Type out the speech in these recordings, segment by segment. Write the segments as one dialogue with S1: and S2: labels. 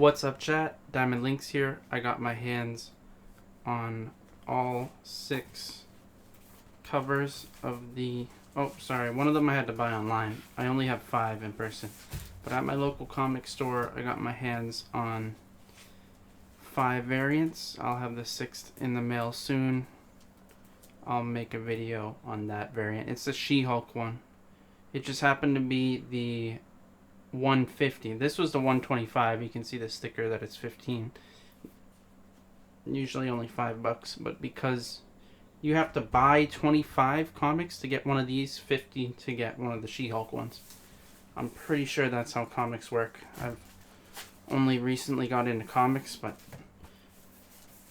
S1: What's up, chat? DiamondLynxx here. I got my hands on all 6 covers of the... Oh, sorry. One of them I had to buy online. I only have 5 in person. But at my local comic store, I got my hands on 5 variants. I'll have the 6th in the mail soon. I'll make a video on that variant. It's the She-Hulk one. It just happened to be the 150. This was the 125. You can see the sticker that it's 15. Usually only $5, but because you have to buy 25 comics to get one of these, 50 to get one of the She-Hulk ones. I'm pretty sure that's how comics work. I've only recently got into comics, but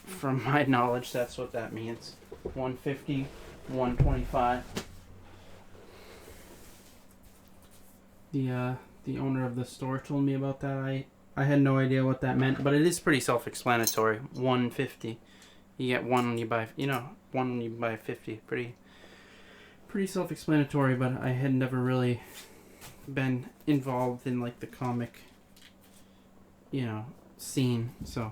S1: from my knowledge, that's what that means. 150, 125. The owner of the store told me about that. I had no idea what that meant, but it is pretty self-explanatory. 150. You get one when you buy, one when you buy 50. Pretty self-explanatory, but I had never really been involved in like the comic, scene, so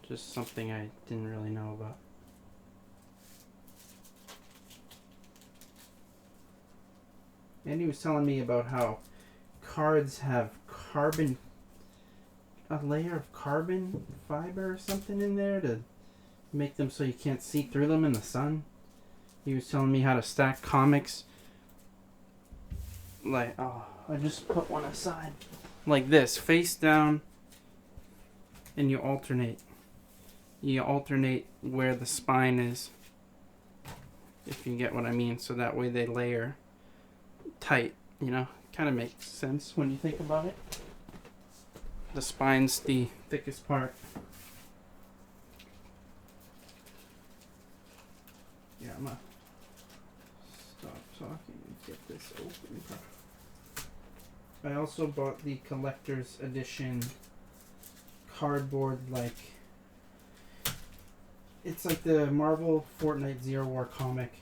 S1: just something I didn't really know about. And he was telling me about how cards have a layer of carbon fiber or something in there to make them so you can't see through them in the sun. He was telling me how to stack comics. Like, I just put one aside. Like this, face down, and you alternate. You alternate where the spine is, if you get what I mean, so that way they layer tight, kind of makes sense when you think about it. The spine's the thickest part. Yeah, I'm gonna stop talking and get this open. I also bought the collector's edition cardboard, it's like the Marvel Fortnite Zero War comic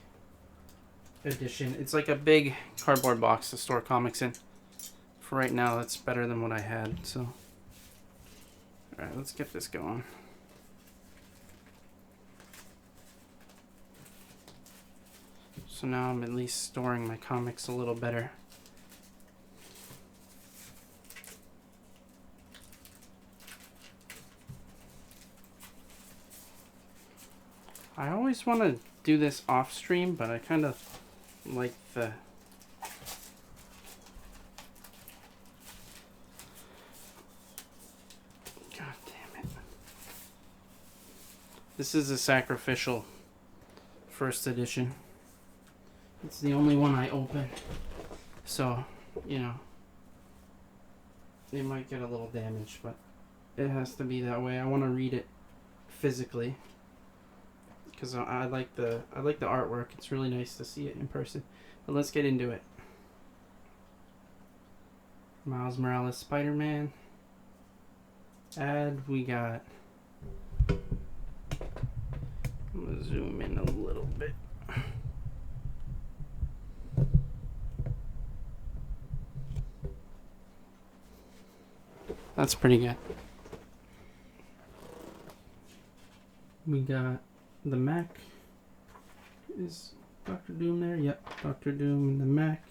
S1: edition. It's like a big cardboard box to store comics in. For right now, that's better than what I had, so. Alright, let's get this going. So now I'm at least storing my comics a little better. I always want to do this off stream, but I kind of like the... God damn it. This is a sacrificial first edition. It's the only one I open. So, it might get a little damaged, but it has to be that way. I want to read it physically, because I like the artwork. It's really nice to see it in person. But let's get into it. Miles Morales, Spider-Man. And we got... I'm going to zoom in a little bit. That's pretty good. We got the Mac. Is Dr. Doom there? Yep, Dr. Doom and the Mac.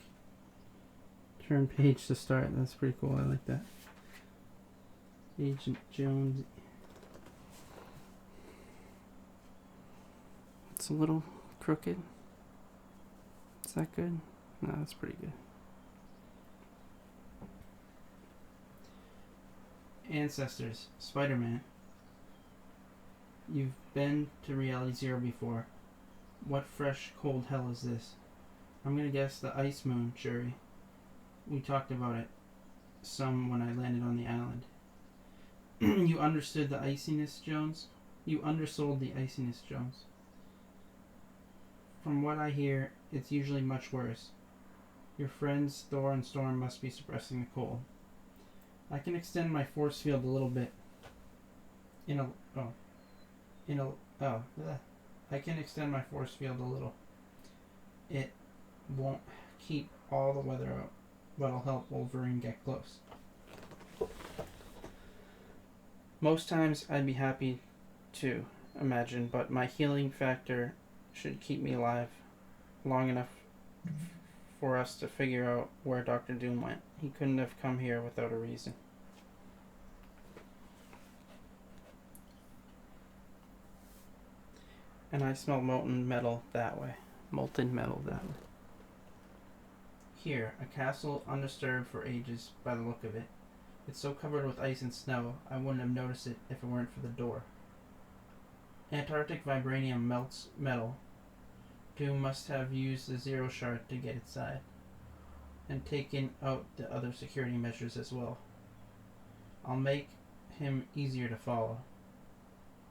S1: Turn page to start. That's pretty cool. I like that. Agent Jones. It's a little crooked. Is that good? No, that's pretty good. Ancestors, Spider-Man. You've been to Reality Zero before. What fresh, cold hell is this? I'm gonna guess the Ice Moon, Shuri. We talked about it some when I landed on the island. You understood the iciness, Jones? You undersold the iciness, Jones. From what I hear, it's usually much worse. Your friends Thor and Storm must be suppressing the cold. I can extend my force field a little bit. I can extend my force field a little. It won't keep all the weather out. what'll help Wolverine get close. Most times I'd be happy to imagine, but my healing factor should keep me alive long enough for us to figure out where Dr. Doom went. He couldn't have come here without a reason. And I smell molten metal that way. Molten metal that way. Here, a castle undisturbed for ages by the look of it. It's so covered with ice and snow, I wouldn't have noticed it if it weren't for the door. Antarctic vibranium melts metal. Doom must have used the Zero Shard to get inside, and taken out the other security measures as well. I'll make him easier to follow.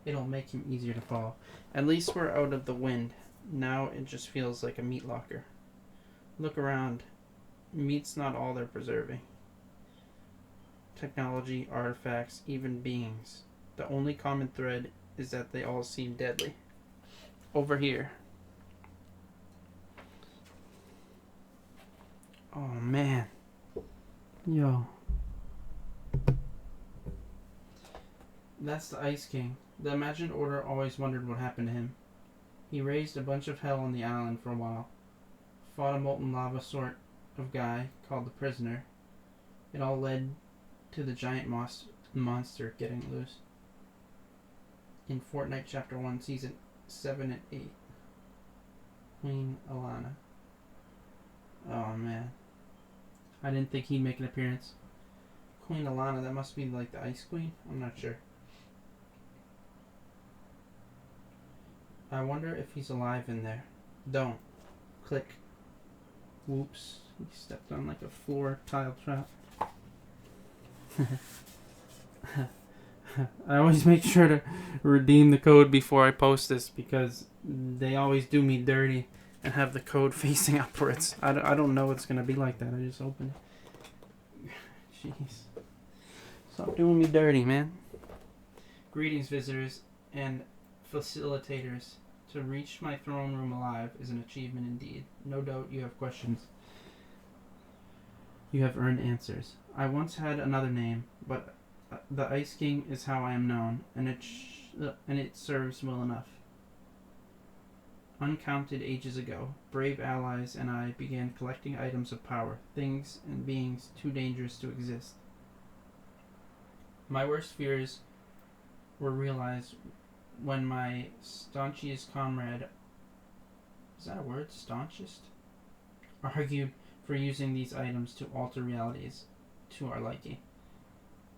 S1: It'll make him easier to follow. At least we're out of the wind. Now it just feels like a meat locker. Look around. Meat's not all they're preserving. Technology, artifacts, even beings. The only common thread is that they all seem deadly. Over here. Oh man. Yo. That's the Ice King. The Imagined Order always wondered what happened to him. He raised a bunch of hell on the island for a while. Fought a molten lava sort of guy called the Prisoner. It all led to the giant monster getting loose. In Fortnite Chapter 1, Season 7 and 8. Queen Alana. Oh man. I didn't think he'd make an appearance. Queen Alana, that must be like the Ice Queen? I'm not sure. I wonder if he's alive in there. Don't. Click. Whoops. He stepped on like a floor tile trap. I always make sure to redeem the code before I post this because they always do me dirty and have the code facing upwards. I don't know it's going to be like that. I just opened it. Jeez. Stop doing me dirty, man. Greetings, visitors and facilitators. To reach my throne room alive is an achievement indeed. No doubt you have questions. You have earned answers. I once had another name, but the Ice King is how I am known, and it serves well enough. Uncounted ages ago, brave allies and I began collecting items of power, things and beings too dangerous to exist. My worst fears were realized when my staunchest comrade, is that a word, staunchest? Argued for using these items to alter realities to our liking.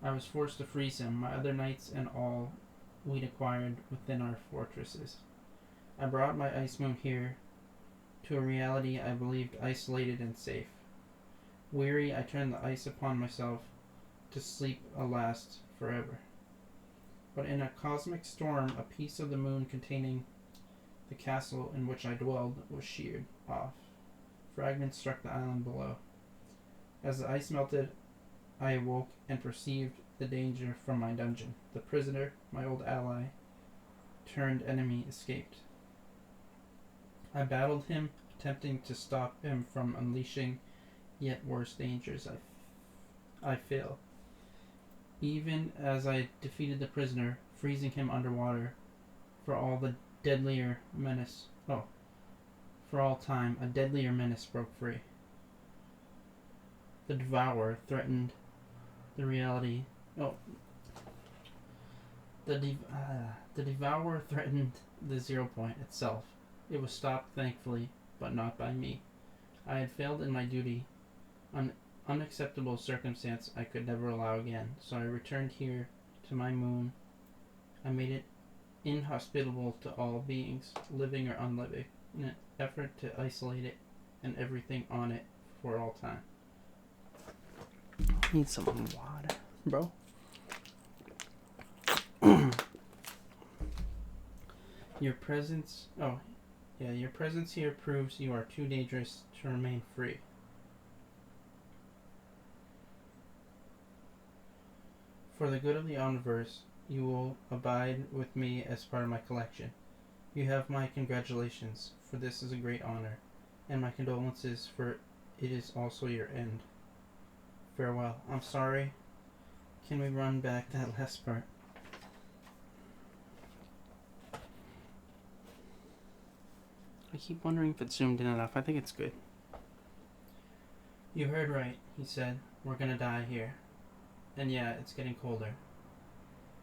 S1: I was forced to freeze him, my other knights, and all we'd acquired within our fortresses. I brought my ice moon here to a reality I believed isolated and safe. Weary, I turned the ice upon myself to sleep alas forever. But in a cosmic storm, a piece of the moon containing the castle in which I dwelled was sheared off. Fragments struck the island below. As the ice melted, I awoke and perceived the danger from my dungeon. The prisoner, my old ally, turned enemy, escaped. I battled him, attempting to stop him from unleashing yet worse dangers. I failed. Even as I defeated the prisoner, freezing him underwater, for all time, a deadlier menace broke free. The Devourer threatened the reality. The Devourer threatened the 0 point itself. It was stopped, thankfully, but not by me. I had failed in my duty. An unacceptable circumstance I could never allow again, so I returned here to my moon. I made it inhospitable to all beings, living or unliving, in an effort to isolate it and everything on it for all time. Need some water, bro. Your presence here proves you are too dangerous to remain free. For the good of the universe, you will abide with me as part of my collection. You have my congratulations, for this is a great honor, and my condolences, for it is also your end. Farewell. I'm sorry. Can we run back that last part? I keep wondering if it's zoomed in enough. I think it's good. You heard right, he said. We're gonna die here. And yeah, it's getting colder.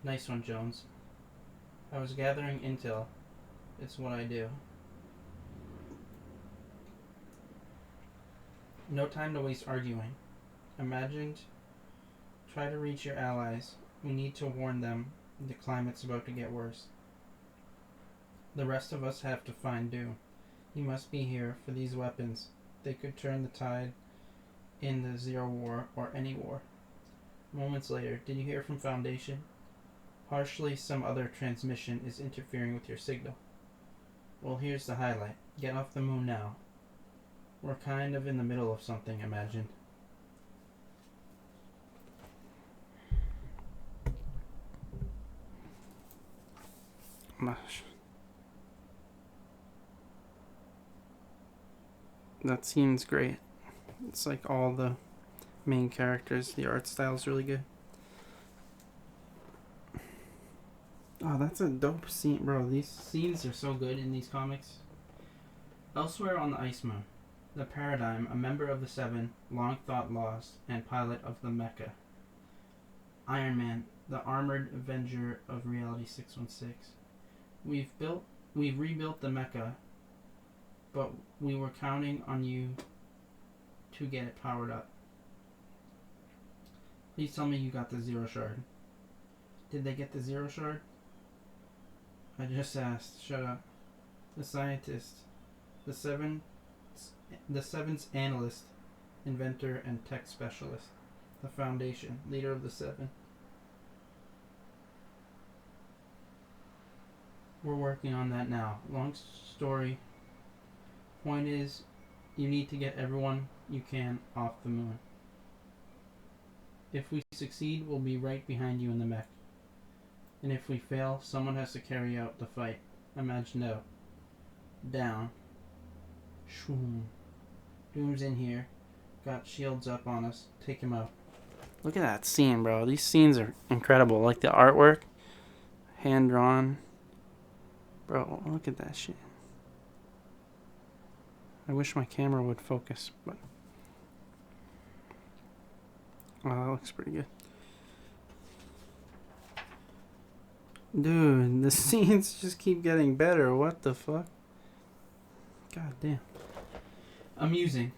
S1: Nice one, Jones. I was gathering intel. It's what I do. No time to waste arguing. Imagined. Try to reach your allies. We need to warn them the climate's about to get worse. The rest of us have to find Doom. He must be here for these weapons. They could turn the tide in the Zero War or any war. Moments later, did you hear from Foundation? Partially, some other transmission is interfering with your signal. Well, here's the highlight. Get off the moon now. We're kind of in the middle of something, imagine. Mush. That scene's great. It's like all the main characters. The art style's really good. Oh, that's a dope scene, bro. These scenes are so good in these comics. Elsewhere on the Ice Moon, the Paradigm, a member of the Seven, long thought lost, and pilot of the Mecha. Iron Man, the armored avenger of Reality 616. We've rebuilt the Mecha, but we were counting on you to get it powered up. Please tell me you got the Zero Shard. Did they get the Zero Shard? I just asked. Shut up. The scientist. The Seven's analyst, inventor, and tech specialist. The Foundation. Leader of the Seven. We're working on that now. Long story. Point is, you need to get everyone you can off the moon. If we succeed, we'll be right behind you in the mech. And if we fail, someone has to carry out the fight. Imagine out. Down. Shroom. Doom's in here. Got shields up on us. Take him out. Look at that scene, bro. These scenes are incredible. Like the artwork. Hand drawn. Bro, look at that shit. I wish my camera would focus, but... Oh, that looks pretty good. Dude, the scenes just keep getting better. What the fuck? God damn. Amusing.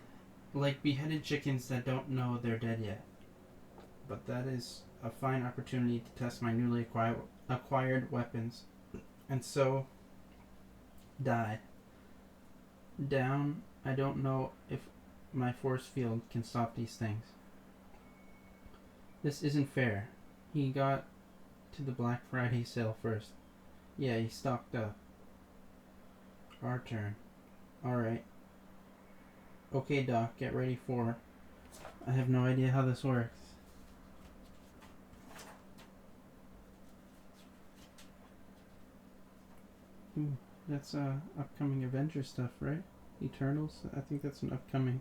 S1: Like beheaded chickens that don't know they're dead yet. But that is a fine opportunity to test my newly acquired weapons. And so... die. Down. I don't know if my force field can stop these things. This isn't fair. He got to the Black Friday sale first. Yeah, he stocked up. Our turn. Alright. Okay, Doc, get ready for... I have no idea how this works. Ooh, that's upcoming Avengers stuff, right? Eternals? I think that's an upcoming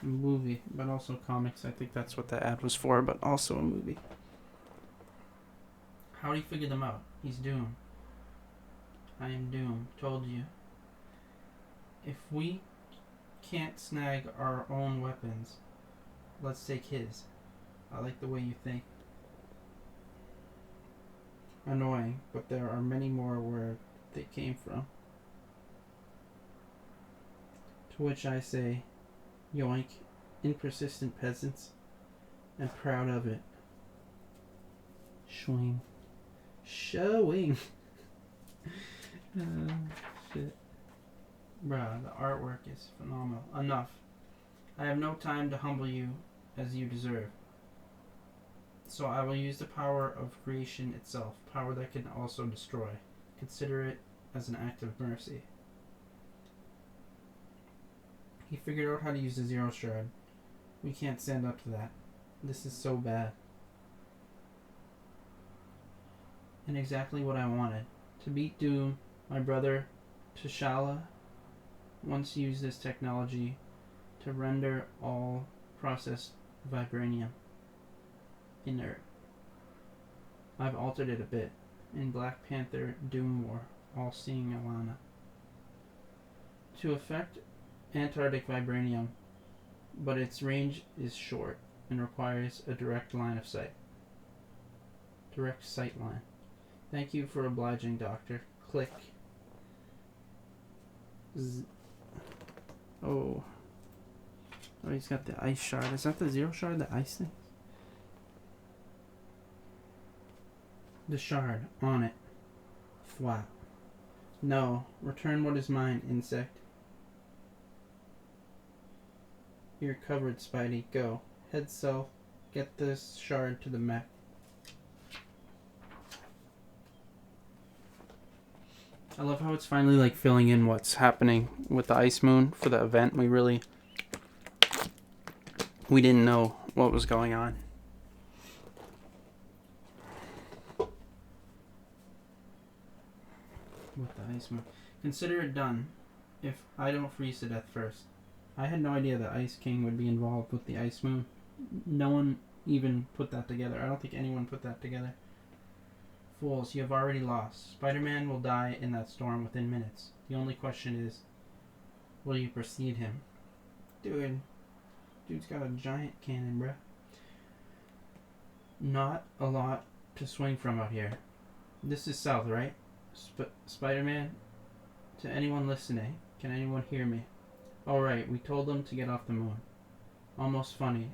S1: movie, but also comics. I think that's what the ad was for, but also a movie. How'd he figure them out? He's Doom. I am Doom. Told you. If we can't snag our own weapons, let's take his. I like the way you think. Annoying, but there are many more where they came from. To which I say, yoink, inconsistent peasants, and proud of it. Swing. Showing. Shit. Bruh, the artwork is phenomenal. Enough. I have no time to humble you as you deserve. So I will use the power of creation itself, power that can also destroy. Consider it as an act of mercy. He figured out how to use the Zero Shard. We can't stand up to that. This is so bad. And exactly what I wanted. To beat Doom, my brother T'Challa once used this technology to render all processed vibranium. Inert. I've altered it a bit. In Black Panther Doom War, All-Seeing Alana. To affect Antarctic vibranium, but its range is short and requires a direct line of sight. Direct sight line. Thank you for obliging, Doctor. Click. Oh, he's got the ice shard. Is that the zero shard, the ice thing? The shard. On it. Thwap. No. Return what is mine, insect. You're covered, Spidey. Go. Head south. Get this shard to the mech. I love how it's finally like filling in what's happening with the ice moon for the event. We didn't know what was going on. With the ice moon. Consider it done if I don't freeze to death first. I had no idea the Ice King would be involved with the ice moon. No one even put that together. I don't think anyone put that together. Fools, you have already lost. Spider-Man will die in that storm within minutes. The only question is, will you precede him? Dude's got a giant cannon, bruh. Not a lot to swing from out here. This is south, right? Spider-Man? To anyone listening, can anyone hear me? Alright, we told them to get off the moon. Almost funny.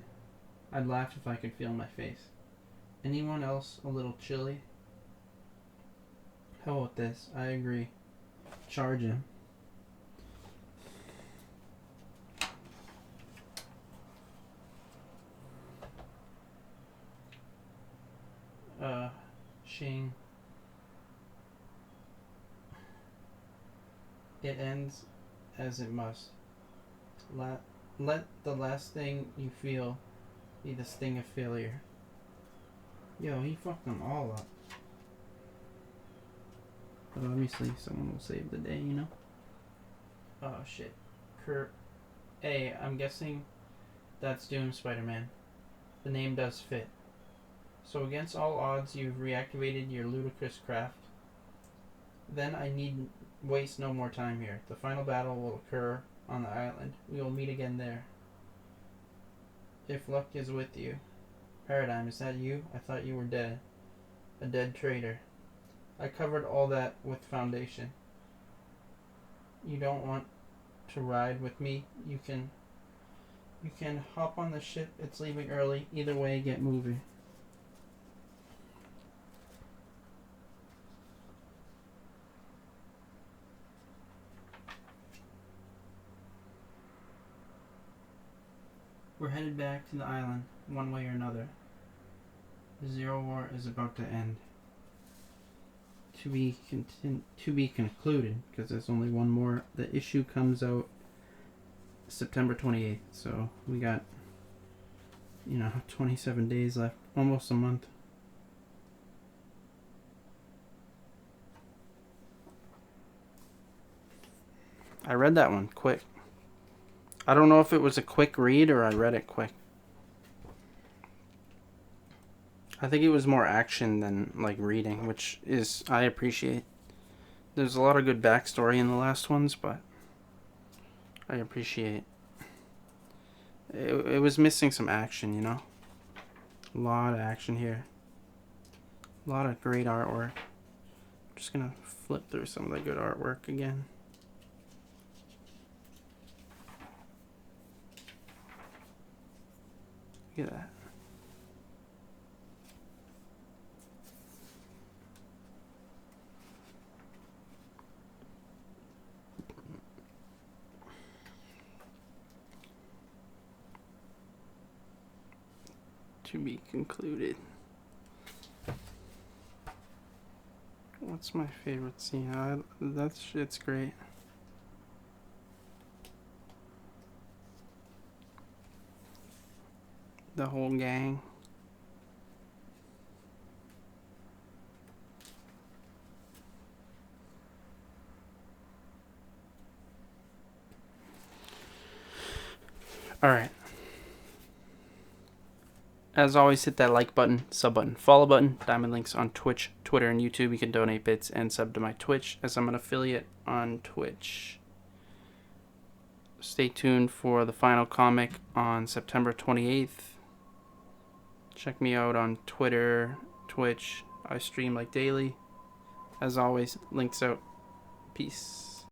S1: I'd laugh if I could feel my face. Anyone else a little chilly? Hell with this. I agree. Charge him. Shing. It ends as it must. Let the last thing you feel be the sting of failure. Yo, he fucked them all up. But obviously someone will save the day, you know? Oh shit. Hey, I'm guessing that's Doom Spider-Man. The name does fit. So against all odds you've reactivated your ludicrous craft. Then I need waste no more time here. The final battle will occur on the island. We will meet again there. If luck is with you. Paradigm, is that you? I thought you were dead. A dead traitor. I covered all that with Foundation. You don't want to ride with me? You can hop on the ship. It's leaving early. Either way, get moving. We're headed back to the island, one way or another. The Zero War is about to end. To be concluded, because there's only one more. The issue comes out September 28th, so we got, 27 days left, almost a month. I read that one quick. I don't know if it was a quick read or I read it quick. I think it was more action than like reading, which is I appreciate. There's a lot of good backstory in the last ones, but I appreciate. It was missing some action, A lot of action here. A lot of great artwork. I'm just gonna flip through some of the good artwork again. Look at that. To be concluded. What's my favorite scene? That shit's great. The whole gang. All right. As always, hit that like button, sub button, follow button. DiamondLynxx on Twitch, Twitter, and YouTube. You can donate bits and sub to my Twitch as I'm an affiliate on Twitch. Stay tuned for the final comic on September 28th. Check me out on Twitter, Twitch. I stream like daily. As always, links out. Peace.